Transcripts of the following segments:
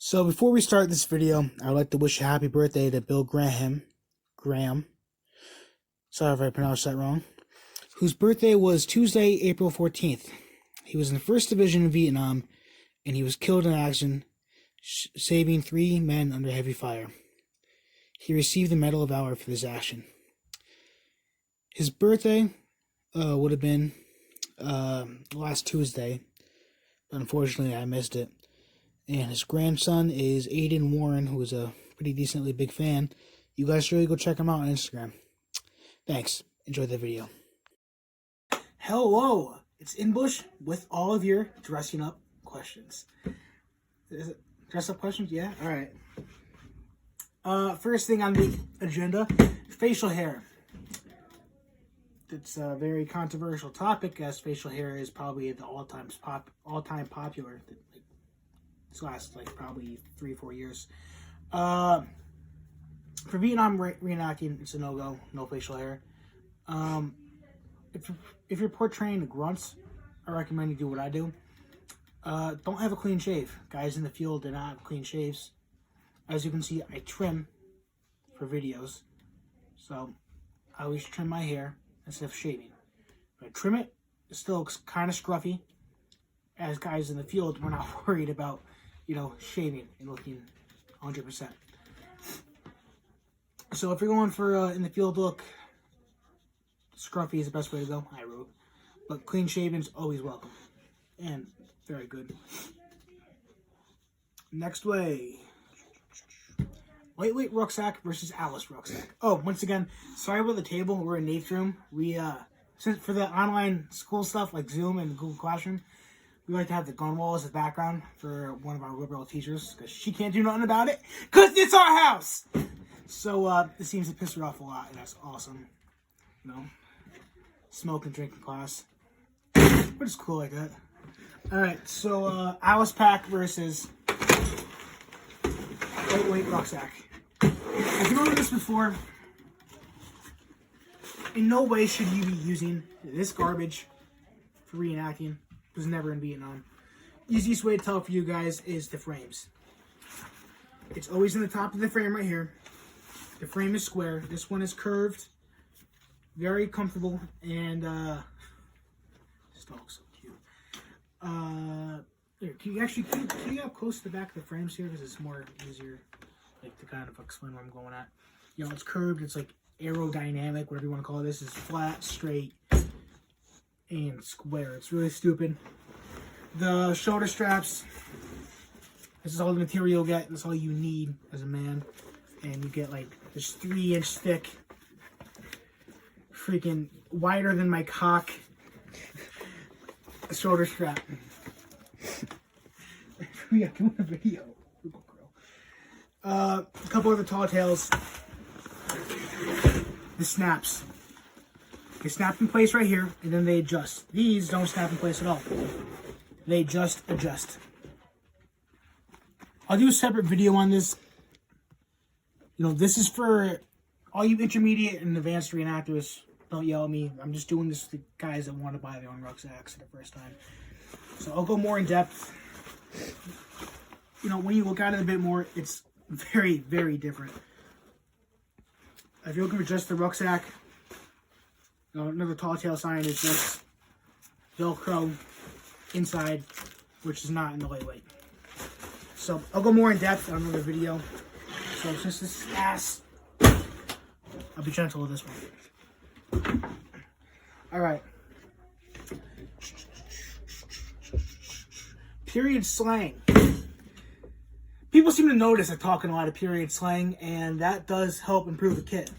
So before we start this video, I would like to wish a happy birthday to Bill Graham, sorry if I pronounced that wrong, whose birthday was Tuesday, April 14th. He was in the 1st Division in Vietnam, and he was killed in action, saving 3 men under heavy fire. He received the Medal of Valor for this action. His birthday would have been last Tuesday, but unfortunately I missed it. And his grandson is Aiden Warren, who is a pretty decently big fan. You guys should really go check him out on Instagram. Thanks. Enjoy the video. Hello, it's Inbush with all of your dressing up questions. Is it dress up questions? Yeah? Alright. First thing on the agenda, facial hair. It's a very controversial topic, as facial hair is probably the all-time popular. This lasts like probably 3-4 years. For Vietnam reenacting, it's a no-go, no facial hair. If you're portraying the grunts, I recommend you do what I do. Don't have a clean shave. Guys in the field do not have clean shaves. As you can see, I trim for videos. So I always trim my hair instead of shaving. If I trim it, it still looks kind of scruffy. As guys in the field, we're not worried about, shaving and looking 100%. So if you're going for in the field look, scruffy is the best way to go. I wrote, but clean shaving is always welcome and very good. Next way, lightweight rucksack versus Alice rucksack. Oh, once again, sorry about the table. We're in Nate's room. We since for the online school stuff like Zoom and Google Classroom, we like to have the gun wall as a background for one of our liberal teachers because she can't do nothing about it because it's our house. So this seems to piss her off a lot, and that's awesome. Smoke and drink in class. But it's cool like that. Alright, so Alice pack versus lightweight rucksack. I've known this before. In no way should you be using this garbage for reenacting. It was never in Vietnam. Easiest way to tell for you guys is the frames. It's always in the top of the frame right here. The frame is square. This one is curved. Very comfortable, and this dog's so cute. Here, can you get up close to the back of the frames here, because it's more easier, to kind of explain what I'm going at. It's curved. It's like aerodynamic, whatever you want to call it. This is flat, straight, and square. It's really stupid. The shoulder straps. This is all the material you get. That's all you need as a man, and you get like this 3-inch thick, freaking wider than my cock shoulder strap. Yeah, come on a video. A couple of the tall tails. The snaps. They snap in place right here, and then they adjust. These don't snap in place at all. They just adjust. I'll do a separate video on this. This is for all you intermediate and advanced reenactors. Don't yell at me. I'm just doing this to guys that want to buy their own rucksacks for the first time. So I'll go more in depth. When you look at it a bit more, it's very, very different. If you're looking for just the rucksack, another tall tail sign is just Velcro inside, which is not in the lightweight. So I'll go more in depth on another video. So since this is ass, I'll be gentle with this one. Alright. Period slang. People seem to notice I talk in a lot of period slang, and that does help improve the kit.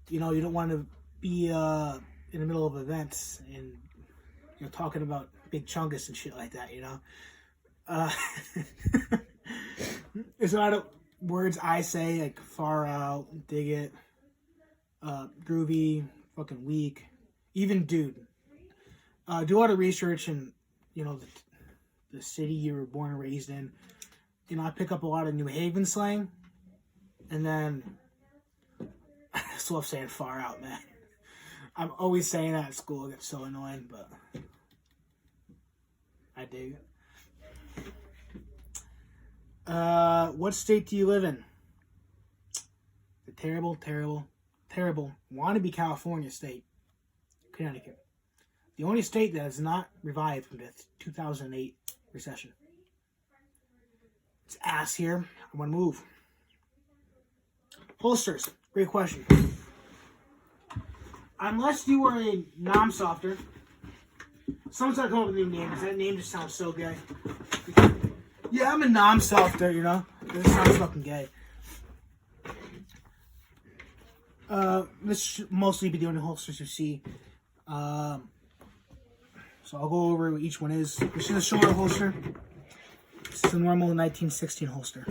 You don't want to be in the middle of events and talking about big chungus and shit like that, There's a lot of words I say, like far out, dig it, groovy, fucking weak, even dude. Do a lot of research in, the city you were born and raised in. I pick up a lot of New Haven slang, and then I just love saying far out, man. I'm always saying that at school. It gets so annoying, but I dig it. What state do you live in? The terrible, terrible, terrible wannabe California state. Connecticut. The only state that has not revived from the 2008 recession. It's ass here. I want to move. Holsters. Great question. Unless you were a non-softer, someone's got to come up with a new name because that name just sounds so gay. Yeah, I'm a non-softer, you know? This sounds fucking gay. This should mostly be the only holsters you see. So I'll go over what each one is. This is a shoulder holster. This is a normal 1916 holster.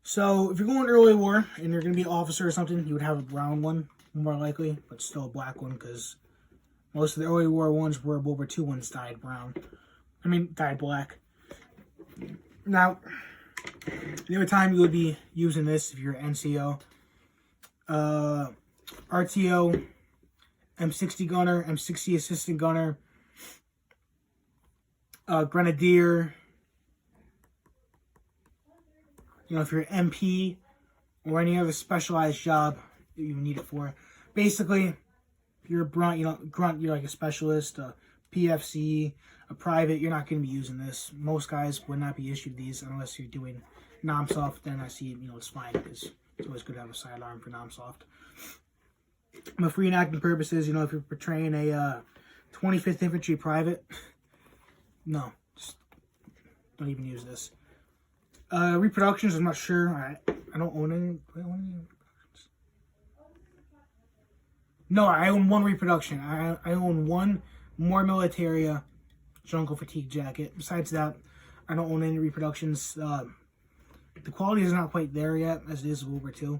So if you're going early war and you're going to be an officer or something, you would have a brown one, more likely, but still a black one because most of the early war ones were World War II ones dyed brown. Dyed black. Now, the other time you would be using this if you're an NCO, RTO, M60 gunner, M60 assistant gunner, grenadier. You know, if you're an MP or any other specialized job that you need it for. Basically, if you're a grunt, you're like a specialist, a PFC, a private, you're not going to be using this. Most guys would not be issued these unless you're doing non-soft. Then I see, it's fine because it's always good to have a sidearm for non-soft. But for reenacting purposes, if you're portraying a 25th Infantry private, no, just don't even use this. Reproductions, I'm not sure. I don't own any. Do I own any reproductions? No, I own one reproduction. I own one more militaria jungle fatigue jacket. Besides that, I don't own any reproductions. The quality is not quite there yet, as it is World War II.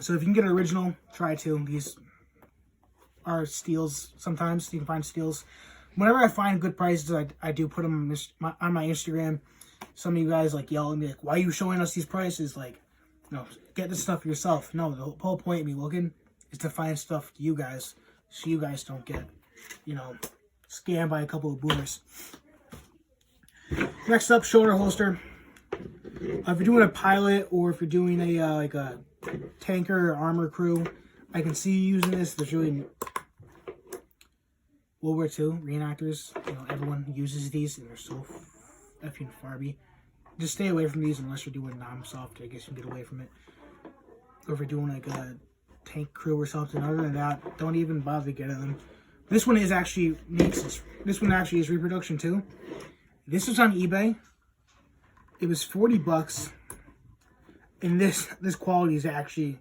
So if you can get an original, try to. These are steals. Sometimes you can find steals. Whenever I find good prices, I do put them on my Instagram. Some of you guys yell at me why are you showing us these prices? Get this stuff yourself. No, the whole point of me looking is to find stuff to you guys so you guys don't get, scammed by a couple of boomers. Next up, shoulder holster. If you're doing a pilot or if you're doing a tanker or armor crew, I can see you using this. There's really World War II reenactors. Everyone uses these and they're so effing farby. Just stay away from these unless you're doing non-soft. I guess you can get away from it. Or if you're doing a tank crew or something. Other than that, don't even bother getting them. This one is actually this one actually is reproduction too. This was on eBay. It was $40, and this quality is actually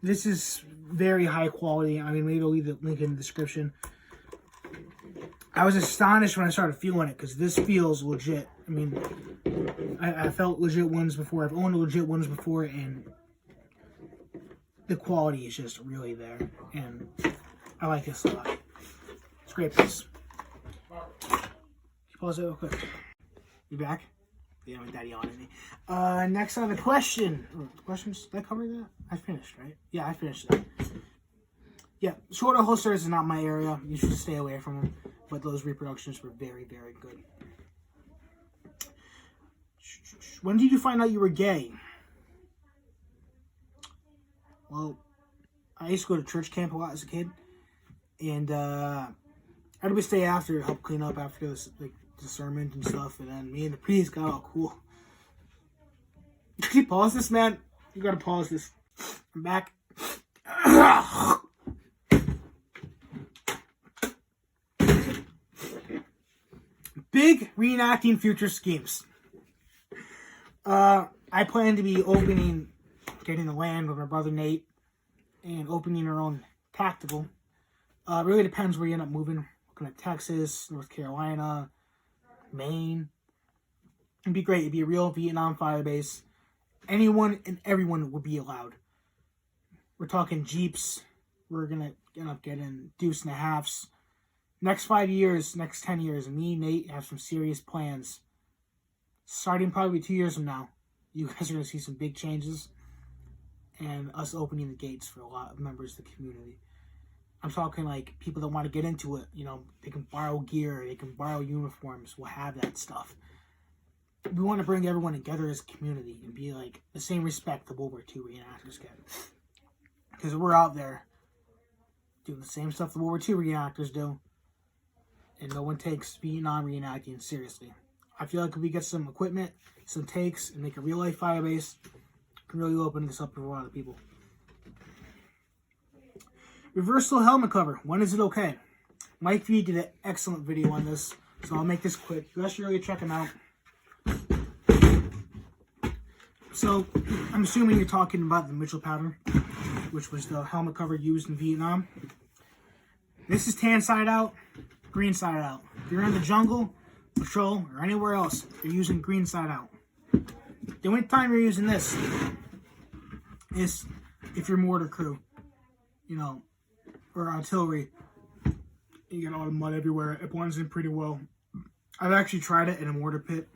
this is very high quality. Maybe I'll leave the link in the description. I was astonished when I started feeling it because this feels legit. I felt legit ones before. I've owned legit ones before, and the quality is just really there. And I like this a lot. It's a great piece. Pause it real quick. You back? Yeah, my daddy on me. Next on the question. Questions? Did I cover that? I finished, right? Yeah, I finished that. Yeah, shoulder holsters is not my area. You should stay away from them. But those reproductions were very, very good. When did you find out you were gay? Well, I used to go to church camp a lot as a kid. And I would stay after to help clean up after the sermon and stuff. And then me and the priest got all cool. Can you pause this, man? You gotta pause this. I'm back. Big reenacting future schemes. I plan to be getting the land with my brother Nate, and opening our own tactical. It really depends where you end up moving. Looking at Texas, North Carolina, Maine. It'd be great. It'd be a real Vietnam fire base. Anyone and everyone would be allowed. We're talking Jeeps. We're gonna end up getting deuce and a halves. Next 5 years, next 10 years, me and Nate have some serious plans. Starting probably 2 years from now, you guys are going to see some big changes and us opening the gates for a lot of members of the community. I'm talking like people that want to get into it. You know, they can borrow gear, they can borrow uniforms. We'll have that stuff. We want to bring everyone together as a community and be like the same respect the World War II reenactors get. Because we're out there doing the same stuff the World War II reenactors do. And no one takes Vietnam reenacting seriously. I feel like if we get some equipment, some takes, and make a real-life fire base, can really open this up for a lot of people. Reversal helmet cover. When is it okay? Mike V did an excellent video on this, so I'll make this quick. You guys should really check him out. So, I'm assuming you're talking about the Mitchell pattern, which was the helmet cover used in Vietnam. This is tan side out, green side out. If you're in the jungle, patrol, or anywhere else, you're using green side out. The only time you're using this is if you're mortar crew, you know, or artillery. You get all the mud everywhere. It blends in pretty well. I've actually tried it in a mortar pit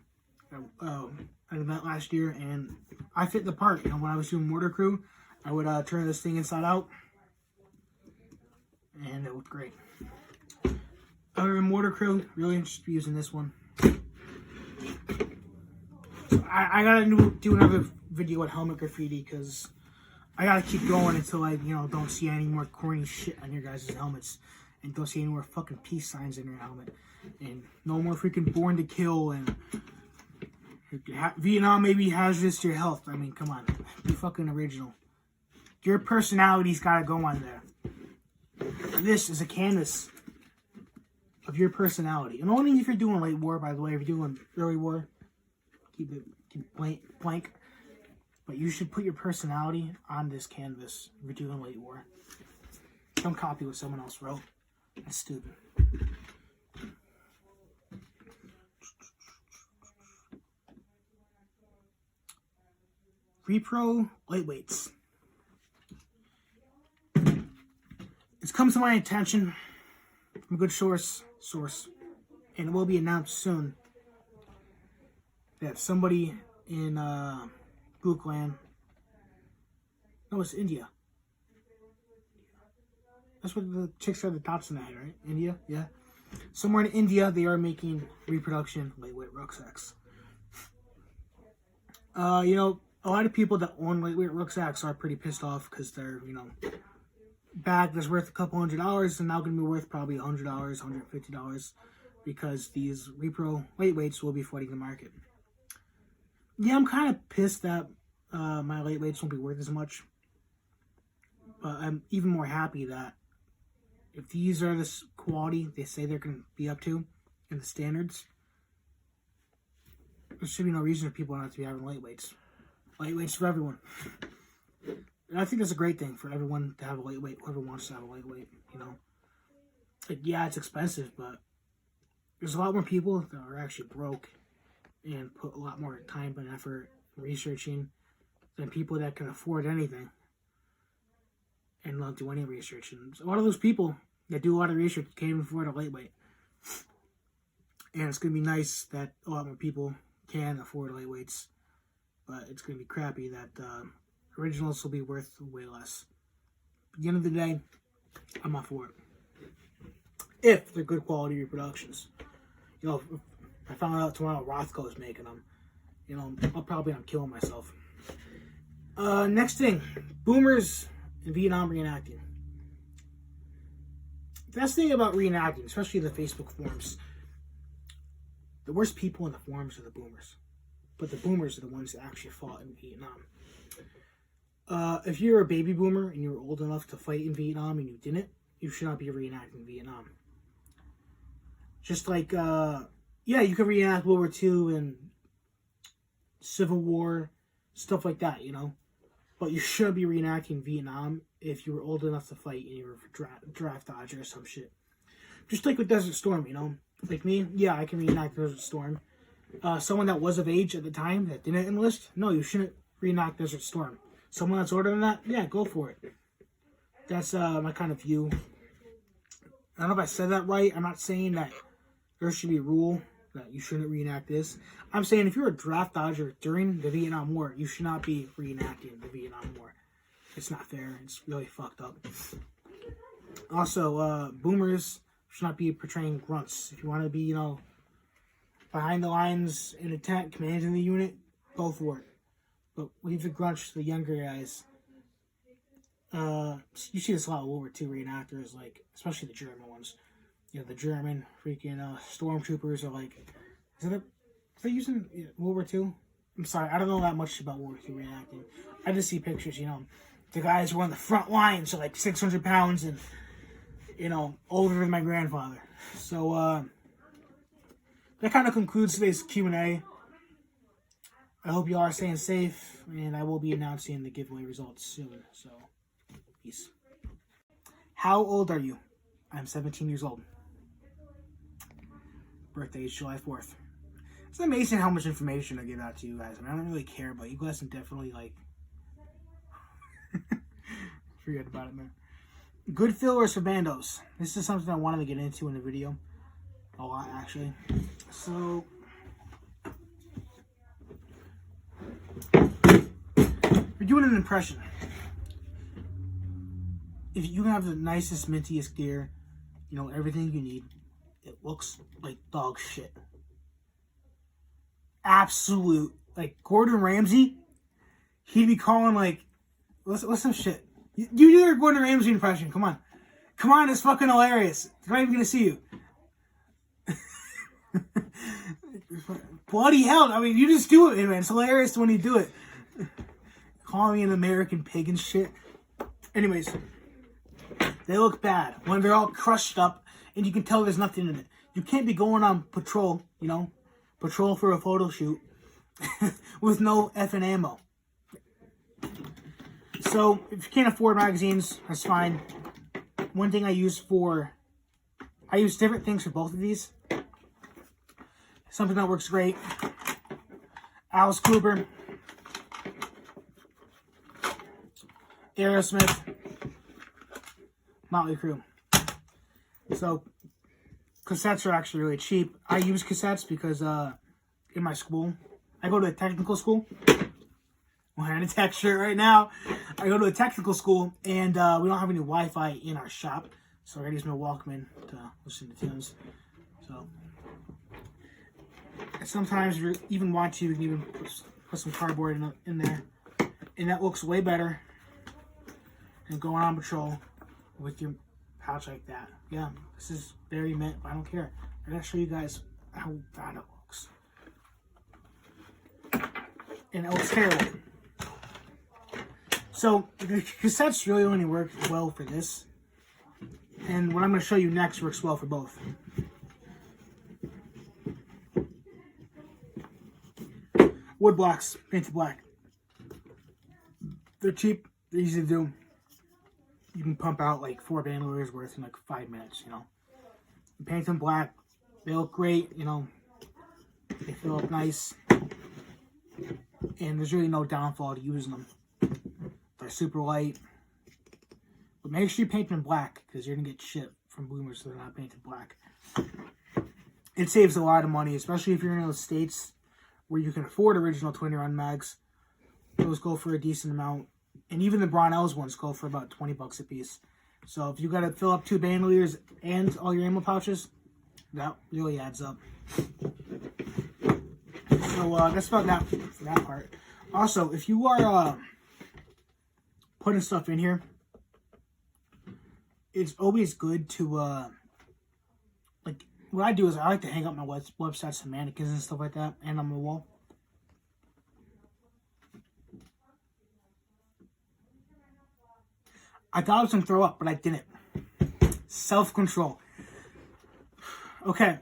at an event last year, and I fit the part. You know, when I was doing mortar crew, I would turn this thing inside out, and it looked great. Other than mortar crew, really interested in using this one. So I gotta do another video on helmet graffiti because I gotta keep going until I, you know, don't see any more corny shit on your guys' helmets, and don't see any more fucking peace signs in your helmet, and no more freaking born to kill, and Vietnam may be hazardous to your health. I mean, come on, be fucking original. Your personality's gotta go on there. This is a canvas of your personality, and only if you're doing late war, by the way. If you're doing early war, keep it blank. But you should put your personality on this canvas if you're doing late war. Don't copy what someone else wrote. That's stupid. Repro lightweights. It's come to my attention from a good source, and it will be announced soon, that somebody in Bookland, no, it's India. That's what the chicks have the dots in the head, right? India, yeah. Somewhere in India, they are making Reproduction lightweight rucksacks. You know, a lot of people that own lightweight rucksacks are pretty pissed off because they're, you know, bag that's worth a couple $100 is now going to be worth probably $100, $150 because these Repro lightweights will be flooding the market. Yeah, I'm kind of pissed that my lightweights won't be worth as much, but I'm even more happy that if these are this quality they say they're going to be up to in the standards, there should be no reason for people not to be having lightweights. Lightweights for everyone. And I think that's a great thing for everyone to have a lightweight, whoever wants to have a lightweight, you know. Like, yeah, it's expensive, but there's a lot more people that are actually broke and put a lot more time and effort researching than people that can afford anything and not do any research. And a lot of those people that do a lot of research can't even afford a lightweight. And it's going to be nice that a lot more people can afford lightweights, but it's going to be crappy that originals will be worth way less. At the end of the day, I'm not for it. If they're good quality reproductions. You know, if I found out tomorrow Rothko is making them, you know, I'll probably not killing myself. Next thing, boomers in Vietnam reenacting. The best thing about reenacting, especially the Facebook forums, the worst people in the forums are the boomers. But the boomers are the ones that actually fought in Vietnam. If you're a baby boomer and you're old enough to fight in Vietnam and you didn't, you should not be reenacting Vietnam. Just like, yeah, you can reenact World War II and Civil War, stuff like that, you know. But you should be reenacting Vietnam if you were old enough to fight and you were draft dodger or some shit. Just like with Desert Storm, you know. Like me, yeah, I can reenact Desert Storm. Someone that was of age at the time that didn't enlist, no, you shouldn't reenact Desert Storm. Someone that's older than that, yeah, go for it. That's my kind of view. I don't know if I said that right. I'm not saying that there should be a rule that you shouldn't reenact this. I'm saying if you're a draft dodger during the Vietnam War, you should not be reenacting the Vietnam War. It's not fair. It's really fucked up. Also, boomers should not be portraying grunts. If you want to be, behind the lines in a tent, commanding the unit, go for it. But leave the grunts to the younger guys. You see this a lot of World War II reenactors, like, especially the German ones. The German freaking stormtroopers are like, are they using World War II? I'm sorry, I don't know that much about World War II reenacting. I just see pictures, the guys who are on the front lines are like 600 pounds and, older than my grandfather. So, that kind of concludes today's Q&A. I hope you all are staying safe, and I will be announcing the giveaway results soon. So, peace. How old are you? I'm 17 years old. Birthday is July 4th. It's amazing how much information I give out to you guys. I don't really care, but you guys can definitely, forget about it, man. Good fillers for bandos. This is something I wanted to get into in the video. A lot, actually. So, you're doing an impression. If you have the nicest, mintiest gear, everything you need, it looks like dog shit. Absolute, Gordon Ramsay, he'd be calling, what's some shit? You do your Gordon Ramsay impression, come on. Come on, it's fucking hilarious. They're not even gonna see you. Bloody hell, I mean, you just do it, man. It's hilarious when you do it. Calling me an American pig and shit. Anyways, they look bad when they're all crushed up and you can tell there's nothing in it. You can't be going on patrol, patrol for a photo shoot with no effing ammo. So, if you can't afford magazines, that's fine. One thing I use different things for both of these. Something that works great. Alice Cooper. Aerosmith. Motley Crue. So, cassettes are actually really cheap. I use cassettes because in my school, I go to a technical school. I'm wearing a tech shirt right now. I go to a technical school, and we don't have any Wi-Fi in our shop, so I gotta use my Walkman to listen to tunes. So, and sometimes you even want to, you can even put some cardboard in there, and that looks way better than going on patrol with your pouch like that. Yeah, this is very mint, but I don't care. I gotta show you guys how bad it looks. And it looks terrible. So, the cassettes really only work well for this. And what I'm going to show you next works well for both. Wood blocks, painted black. They're cheap, they're easy to do. You can pump out 4 bandoliers worth in 5 minutes, You paint them black, they look great, They feel up nice. And there's really no downfall to using them. They're super light. But make sure you paint them black, because you're going to get shit from boomers if they're not painted black. It saves a lot of money, especially if you're in those states where you can afford original 20-round mags. Those go for a decent amount. And even the Brownells ones go for about 20 bucks a piece. So if you got to fill up 2 bandoliers and all your ammo pouches, that really adds up. So that's about that for that part. Also, if you are putting stuff in here, it's always good to what I do is I like to hang up my websites and mannequins and stuff like that, and on the wall. I thought I was gonna throw up, but I didn't. Self-control. Okay.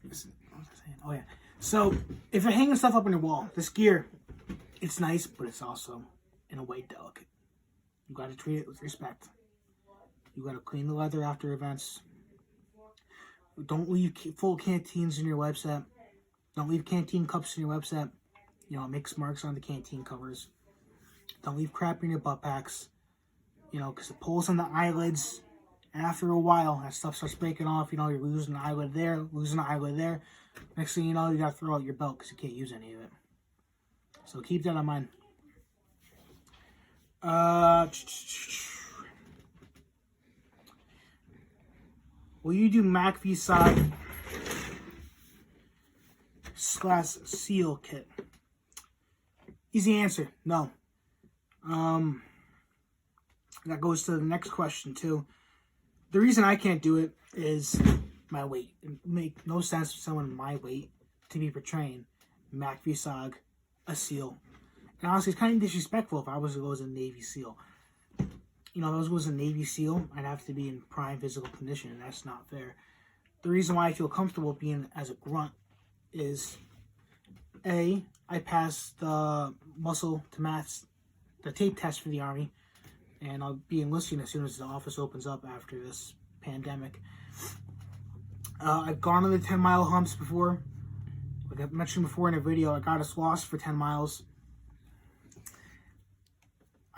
What was I saying? Oh yeah. So if you're hanging stuff up on your wall, this gear, it's nice, but it's also in a way delicate. You got to treat it with respect. You got to clean the leather after events. Don't leave full canteens in your website. Don't leave canteen cups in your website. It makes marks on the canteen covers. Don't leave crap in your butt packs. Because it pulls on the eyelids. And after a while, that stuff starts breaking off. You're losing an eyelid there, losing an eyelid there. Next thing you know, you got to throw out your belt because you can't use any of it. So keep that in mind. Will you do MAC-V SOG / SEAL kit? Easy answer, no. That goes to the next question too. The reason I can't do it is my weight. It makes no sense for someone my weight to be portraying MAC-V SOG, a SEAL. And honestly, it's kind of disrespectful if I was to go as a Navy SEAL. You know, if I was to go as a Navy SEAL, I'd have to be in prime physical condition, and that's not fair. The reason why I feel comfortable being as a grunt is, A, I passed the muscle to mass, the tape test for the Army, and I'll be enlisting as soon as the office opens up after this pandemic. I've gone on the 10-mile humps before. Like I mentioned before in a video, I got us lost for 10 miles.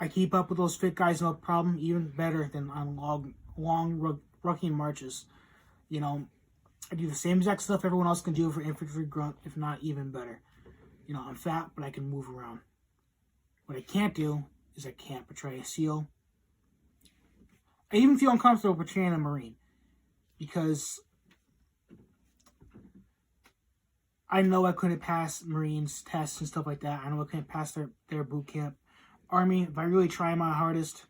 I keep up with those fit guys, no problem, even better than on long rucking marches. You know, I do the same exact stuff everyone else can do for infantry grunt, if not even better. You know, I'm fat, but I can move around. What I can't do is I can't portray a SEAL. I even feel uncomfortable portraying a Marine because I know I couldn't pass Marines tests and stuff like that. I know I couldn't pass their boot camp. Army, if I really try my hardest,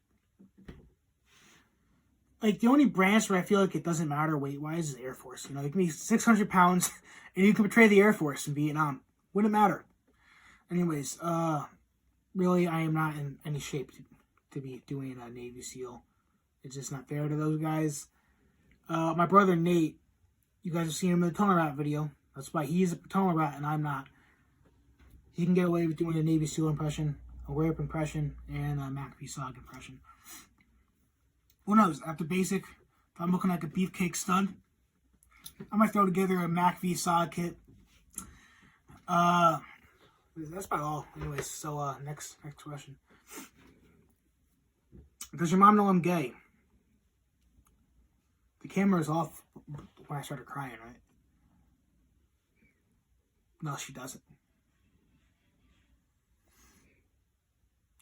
like the only branch where I feel like it doesn't matter weight-wise is Air Force. You know, you can be 600 pounds and you can portray the Air Force in Vietnam. Wouldn't matter. Anyways, really, I am not in any shape to be doing a Navy SEAL. It's just not fair to those guys. My brother Nate, you guys have seen him in the Tunnel Rat video. That's why he's a Tunnel Rat and I'm not. He can get away with doing a Navy SEAL impression, a Warp impression, and a MAC-V SOG impression. Who knows? After basic, if I'm looking like a beefcake stud, I might throw together a MAC-V SOG kit. That's about all. Anyways, so next question. Does your mom know I'm gay? The camera is off when I started crying, right? No, she doesn't.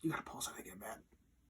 You gotta pause if I get mad.